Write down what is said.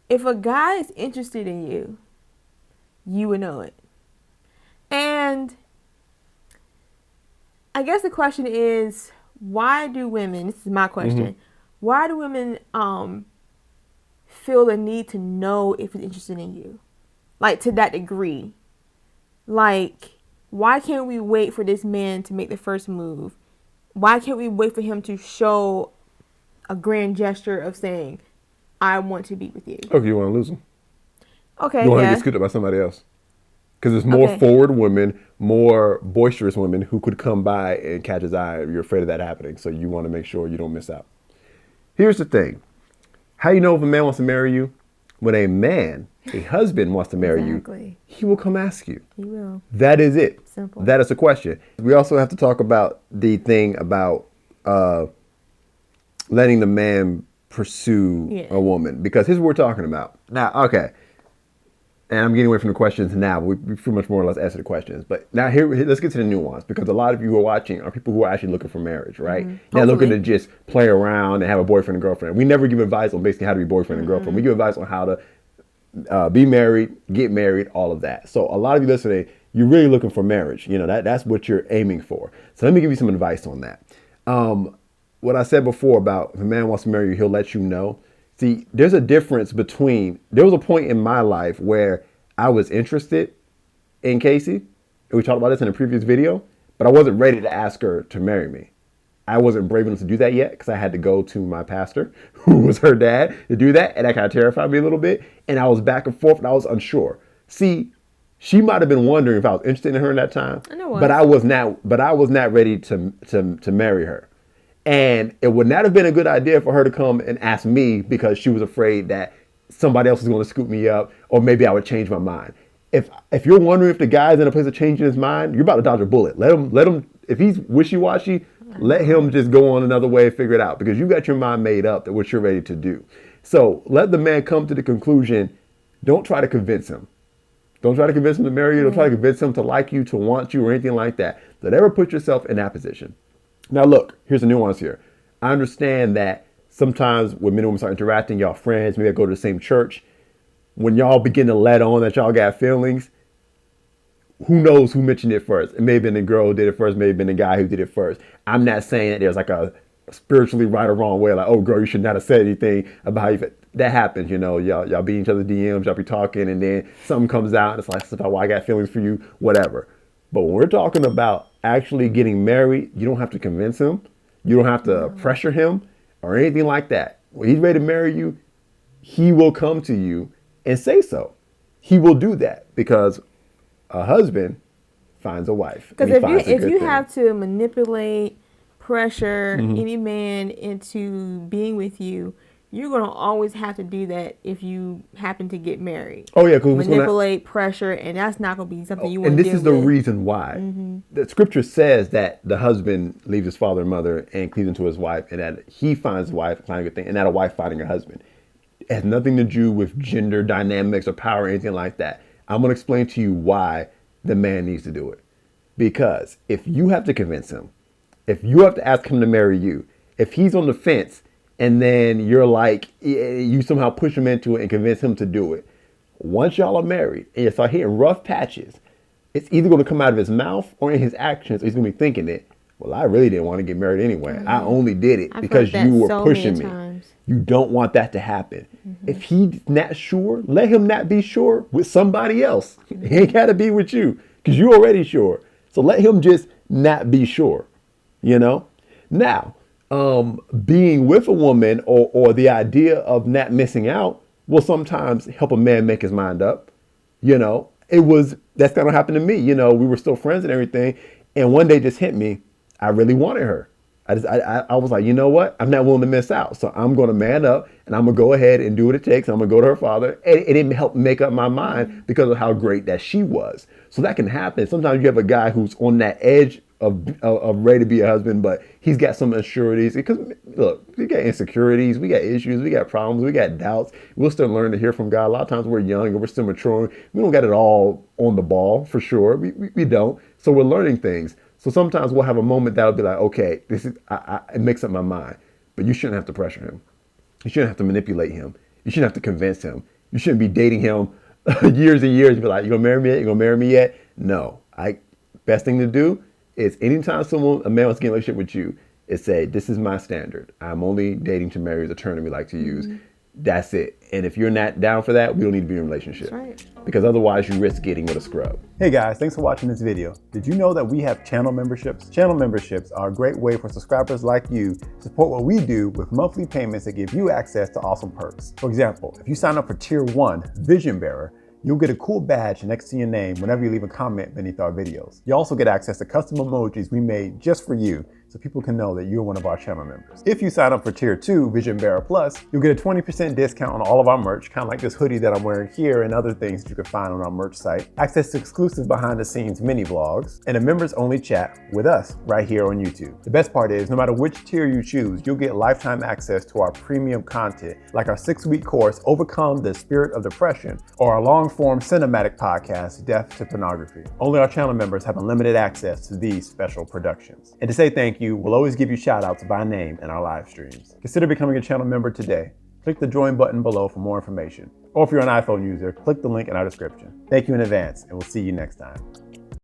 if a guy is interested in you, you would know it. And I guess the question is, why do women, this is my question, why do women feel the need to know if he's interested in you? Like, to that degree. Like, why can't we wait for this man to make the first move? Why can't we wait for him to show a grand gesture of saying, I want to be with you? Okay, you want to lose him. Okay, You want to yeah. get scooped up by somebody else. Because there's more forward women, more boisterous women who could come by and catch his eye. You're afraid of that happening, so you want to make sure you don't miss out. Here's the thing. How you know if a man wants to marry you? When a husband wants to marry you, he will come ask you. He will. That is it. Simple. That is the question. We also have to talk about the thing about letting the man pursue a woman. Because here's what we're talking about. Now, okay. And I'm getting away from the questions now. We pretty much more or less answer the questions. But now here, let's get to the nuance, because a lot of you who are watching are people who are actually looking for marriage, right? Not looking to just play around and have a boyfriend and girlfriend. We never give advice on basically how to be boyfriend and girlfriend. We give advice on how to be married, get married, all of that. So a lot of you listening, you're really looking for marriage. You know, that's what you're aiming for. So let me give you some advice on that. What I said before about if a man wants to marry you, he'll let you know. See, there's a difference between, there was a point in my life where I was interested in Cacie, and we talked about this in a previous video, but I wasn't ready to ask her to marry me. I wasn't brave enough to do that yet because I had to go to my pastor, who was her dad, to do that, and that kind of terrified me a little bit, and I was back and forth, and I was unsure. See, she might have been wondering if I was interested in her in that time, but I was not ready to marry her. And it would not have been a good idea for her to come and ask me because she was afraid that somebody else was going to scoop me up, or maybe I would change my mind. If you're wondering if the guy's in a place of changing his mind, you're about to dodge a bullet. Let him. If he's wishy-washy, let him just go on another way and figure it out, because you got your mind made up that what you're ready to do. So let the man come to the conclusion. Don't try to convince him. Don't try to convince him to marry you. Don't try to convince him to like you, to want you, or anything like that. Don't ever put yourself in that position. Now, look, here's the nuance here. I understand that sometimes when men and women start interacting, y'all friends, maybe I go to the same church. When y'all begin to let on that y'all got feelings, who knows who mentioned it first? It may have been the girl who did it first, may have been the guy who did it first. I'm not saying that there's like a spiritually right or wrong way, like, oh, girl, you should not have said anything about how you feel. That happens, you know, y'all be in each other's DMs, y'all be talking, and then something comes out, and it's like, well, I got feelings for you, whatever. But when we're talking about actually getting married, you don't have to convince him. You don't have to pressure him or anything like that. When he's ready to marry you, he will come to you and say so. He will do that because a husband finds a wife. Because if you have to manipulate, pressure any man into being with you, you're going to always have to do that if you happen to get married. Oh, yeah. Cause manipulate, pressure, and that's not going to be something you want to do. And this is the reason why. The scripture says that the husband leaves his father and mother and cleaves into his wife, and that he finds a wife, finding a good thing, and that a wife finding her husband. It has nothing to do with gender dynamics or power or anything like that. I'm going to explain to you why the man needs to do it. Because if you have to convince him, if you have to ask him to marry you, if he's on the fence, and then you're like, you somehow push him into it and convince him to do it. Once y'all are married and you start hitting rough patches, it's either going to come out of his mouth or in his actions. Or he's going to be thinking it, well, I really didn't want to get married anyway. I only did it because you were pushing me. You don't want that to happen. If he's not sure, let him not be sure with somebody else. He ain't got to be with you because you're already sure. So let him just not be sure, you know? Now, being with a woman or the idea of not missing out will sometimes help a man make his mind up. You know, that's kind of happened to me. You know, we were still friends and everything. And one day just hit me. I really wanted her. I was like, you know what? I'm not willing to miss out. So I'm going to man up and I'm going to go ahead and do what it takes. I'm going to go to her father. And it didn't help make up my mind because of how great that she was. So that can happen. Sometimes you have a guy who's on that edge of ready to be a husband, but he's got some insecurities. Because look, we got insecurities, we got issues, we got problems, we got doubts. We'll still learn to hear from God. A lot of times we're young and we're still maturing. We don't got it all on the ball for sure. We don't. So we're learning things. So sometimes we'll have a moment that'll be like, okay, this is it makes up my mind. But you shouldn't have to pressure him. You shouldn't have to manipulate him. You shouldn't have to convince him. You shouldn't be dating him years and years. You be like, you gonna marry me yet? You gonna marry me yet? No. Best thing to do is anytime a man wants to get in a relationship with you, is say, this is my standard. I'm only dating to marry is a term that we like to use. That's it. And if you're not down for that, we don't need to be in a relationship. That's right. Because otherwise you risk getting with a scrub. Hey guys, thanks for watching this video. Did you know that we have channel memberships? Channel memberships are a great way for subscribers like you to support what we do with monthly payments that give you access to awesome perks. For example, if you sign up for Tier 1 Vision Bearer, you'll get a cool badge next to your name whenever you leave a comment beneath our videos. You also get access to custom emojis we made just for you, so people can know that you're one of our channel members. If you sign up for Tier 2 Vision Bearer Plus, you'll get a 20% discount on all of our merch, kind of like this hoodie that I'm wearing here and other things that you can find on our merch site, access to exclusive behind the scenes mini vlogs, and a members only chat with us right here on YouTube. The best part is, no matter which tier you choose, you'll get lifetime access to our premium content, like our 6-week course, Overcome the Spirit of Depression, or our long-form cinematic podcast, Death to Pornography. Only our channel members have unlimited access to these special productions. And to say thank you, we'll always give you shout outs by name in our live streams. Consider becoming a channel member today. Click the join button below for more information. Or if you're an iPhone user, click the link in our description. Thank you in advance, and we'll see you next time.